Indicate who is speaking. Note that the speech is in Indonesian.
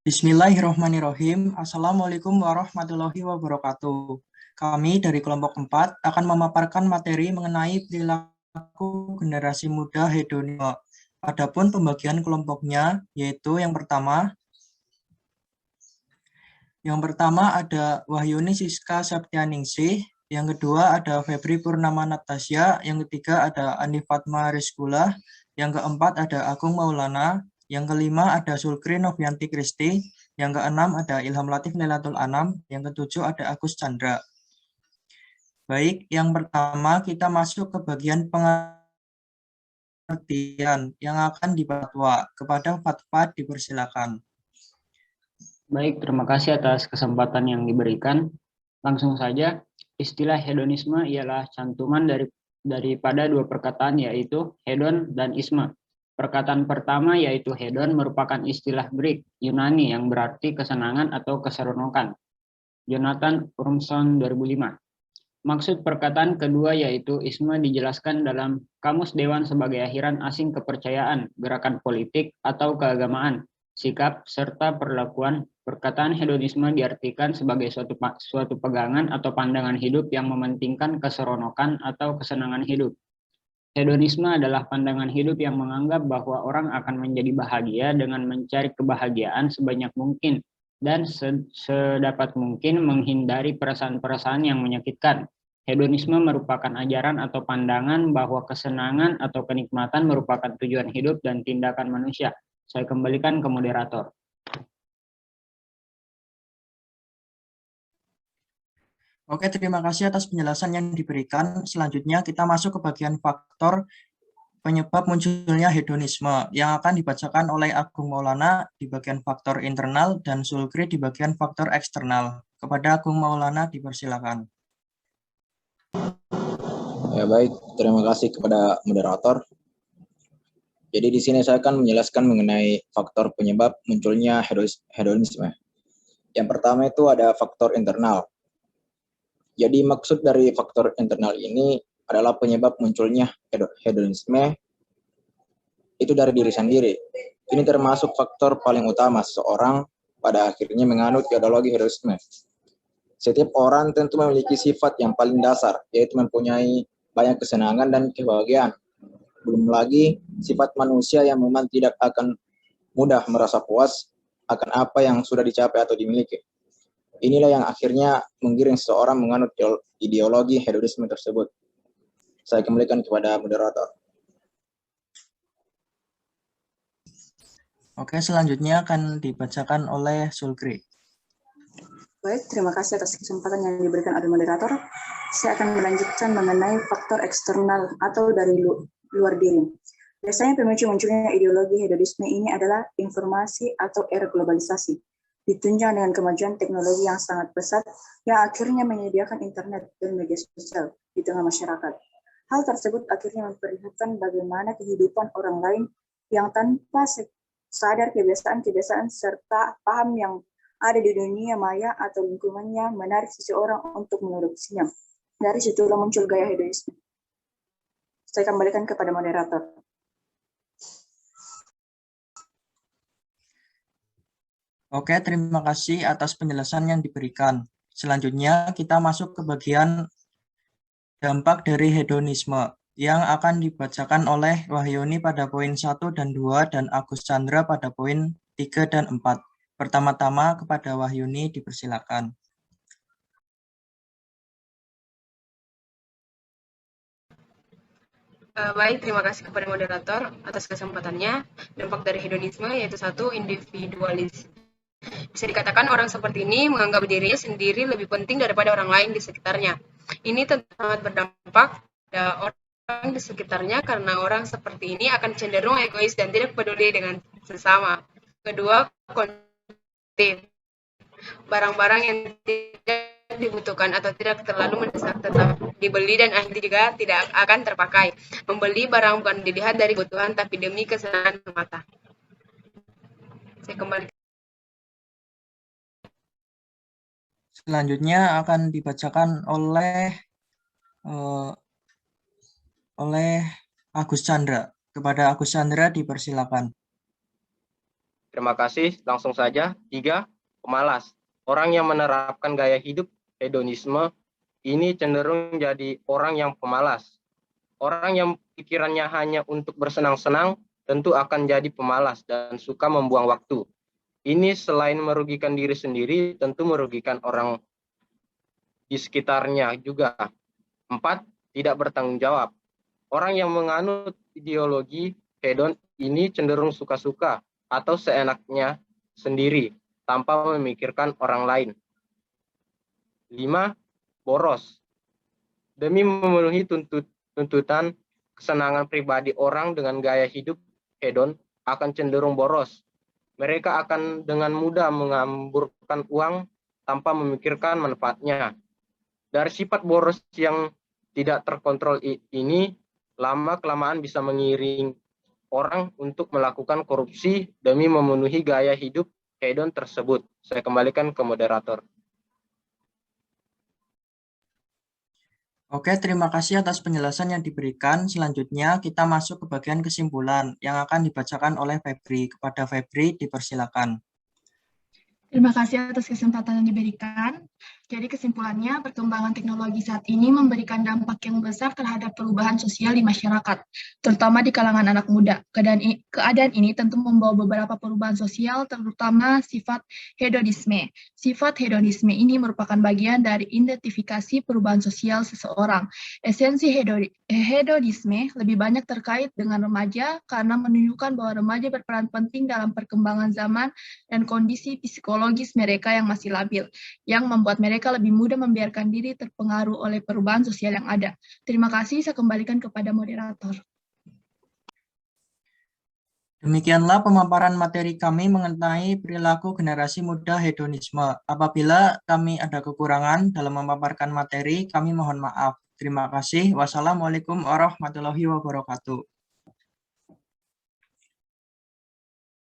Speaker 1: Bismillahirrahmanirrahim. Assalamualaikum warahmatullahi wabarakatuh. Kami dari kelompok 4 akan memaparkan materi mengenai perilaku generasi muda hedonisme. Adapun pembagian kelompoknya yaitu yang pertama ada Wahyuni Siska Septianingsih, yang kedua ada Febri Purnama Natasya, yang ketiga ada Andi Fatma Rizkula, yang keempat ada Agung Maulana, yang kelima ada Sulkri Novianti Kristi, yang keenam ada Ilham Latif Lailatul Anam, yang ketujuh ada Agus Chandra. Baik, yang pertama kita masuk ke bagian pengertian yang akan difatwa. Kepada fatwa dipersilakan.
Speaker 2: Baik, terima kasih atas kesempatan yang diberikan. Langsung saja, istilah hedonisme ialah cantuman daripada dua perkataan, yaitu hedon dan isme. Perkataan pertama yaitu hedon merupakan istilah Greek Yunani yang berarti kesenangan atau keseronokan. Jonathan Urmson 2005. Maksud perkataan kedua yaitu isme dijelaskan dalam Kamus Dewan sebagai akhiran asing kepercayaan, gerakan politik, atau keagamaan, sikap, serta perlakuan. Perkataan hedonisme diartikan sebagai suatu pegangan atau pandangan hidup yang mementingkan keseronokan atau kesenangan hidup. Hedonisme adalah pandangan hidup yang menganggap bahwa orang akan menjadi bahagia dengan mencari kebahagiaan sebanyak mungkin dan sedapat mungkin menghindari perasaan-perasaan yang menyakitkan. Hedonisme merupakan ajaran atau pandangan bahwa kesenangan atau kenikmatan merupakan tujuan hidup dan tindakan manusia. Saya kembalikan ke moderator.
Speaker 1: Oke, terima kasih atas penjelasan yang diberikan. Selanjutnya kita masuk ke bagian faktor penyebab munculnya hedonisme yang akan dibacakan oleh Agung Maulana di bagian faktor internal dan Sulkri di bagian faktor eksternal. Kepada Agung Maulana dipersilakan.
Speaker 3: Ya, baik, terima kasih kepada moderator. Jadi di sini saya akan menjelaskan mengenai faktor penyebab munculnya hedonisme. Yang pertama itu ada faktor internal. Jadi maksud dari faktor internal ini adalah penyebab munculnya hedonisme itu dari diri sendiri. Ini termasuk faktor paling utama seseorang pada akhirnya menganut ideologi hedonisme. Setiap orang tentu memiliki sifat yang paling dasar, yaitu mempunyai banyak kesenangan dan kebahagiaan. Belum lagi sifat manusia yang memang tidak akan mudah merasa puas akan apa yang sudah dicapai atau dimiliki. Inilah yang akhirnya menggiring seseorang menganut ideologi hedonisme tersebut. Saya kembalikan kepada moderator.
Speaker 1: Oke, selanjutnya akan dibacakan oleh Sulkri.
Speaker 4: Baik, terima kasih atas kesempatan yang diberikan oleh moderator. Saya akan melanjutkan mengenai faktor eksternal atau dari luar diri. Biasanya pemicu munculnya ideologi hedonisme ini adalah informasi atau era globalisasi, ditunjang dengan kemajuan teknologi yang sangat pesat yang akhirnya menyediakan internet dan media sosial di tengah masyarakat. Hal tersebut akhirnya memperlihatkan bagaimana kehidupan orang lain yang tanpa sadar kebiasaan-kebiasaan serta paham yang ada di dunia maya atau lingkungannya menarik seseorang untuk mengadopsinya. Dari situlah muncul gaya hedonisme. Saya kembalikan kepada moderator.
Speaker 1: Oke, terima kasih atas penjelasan yang diberikan. Selanjutnya kita masuk ke bagian dampak dari hedonisme yang akan dibacakan oleh Wahyuni pada poin 1 dan 2 dan Agus Chandra pada poin 3 dan 4. Pertama-tama kepada Wahyuni dipersilakan.
Speaker 5: Baik, terima kasih kepada moderator atas kesempatannya. Dampak dari hedonisme yaitu satu, individualis. Bisa dikatakan orang seperti ini menganggap dirinya sendiri lebih penting daripada orang lain di sekitarnya. Ini tentu sangat berdampak pada orang di sekitarnya karena orang seperti ini akan cenderung egois dan tidak peduli dengan sesama. Kedua, konsumtif. Barang-barang yang tidak dibutuhkan atau tidak terlalu mendesak tetap dibeli dan akhirnya juga tidak akan terpakai. Membeli barang bukan dilihat dari kebutuhan tapi demi kesenangan mata. Saya kembali.
Speaker 1: Selanjutnya akan dibacakan oleh Agus Chandra. Kepada Agus Chandra dipersilakan.
Speaker 6: terima kasih. Langsung saja. 3. Pemalas. Orang yang menerapkan gaya hidup hedonisme ini cenderung jadi orang yang pemalas. Orang yang pikirannya hanya untuk bersenang-senang tentu akan jadi pemalas dan suka membuang waktu. Ini selain merugikan diri sendiri, tentu merugikan orang di sekitarnya juga. 4. Tidak bertanggung jawab. Orang yang menganut ideologi hedon ini cenderung suka-suka atau seenaknya sendiri tanpa memikirkan orang lain. 5. Boros. Demi memenuhi tuntutan kesenangan pribadi, orang dengan gaya hidup hedon akan cenderung boros. Mereka akan dengan mudah mengamburkan uang tanpa memikirkan manfaatnya. Dari sifat boros yang tidak terkontrol ini, lama-kelamaan bisa mengiring orang untuk melakukan korupsi demi memenuhi gaya hidup hedon tersebut. Saya kembalikan ke moderator.
Speaker 1: Oke, terima kasih atas penjelasan yang diberikan. Selanjutnya kita masuk ke bagian kesimpulan yang akan dibacakan oleh Febri. Kepada Febri, dipersilakan.
Speaker 7: Terima kasih atas kesempatan yang diberikan. Jadi kesimpulannya, perkembangan teknologi saat ini memberikan dampak yang besar terhadap perubahan sosial di masyarakat, terutama di kalangan anak muda. Keadaan ini tentu membawa beberapa perubahan sosial, terutama sifat hedonisme. Sifat hedonisme ini merupakan bagian dari identifikasi perubahan sosial seseorang. Esensi hedonisme lebih banyak terkait dengan remaja karena menunjukkan bahwa remaja berperan penting dalam perkembangan zaman dan kondisi psikologis mereka yang masih labil, yang membuat mereka lebih mudah membiarkan diri terpengaruh oleh perubahan sosial yang ada. Terima kasih, saya kembalikan kepada moderator.
Speaker 1: Demikianlah pemaparan materi kami mengenai perilaku generasi muda hedonisme. Apabila kami ada kekurangan dalam memaparkan materi, kami mohon maaf. Terima kasih. Wassalamualaikum warahmatullahi wabarakatuh.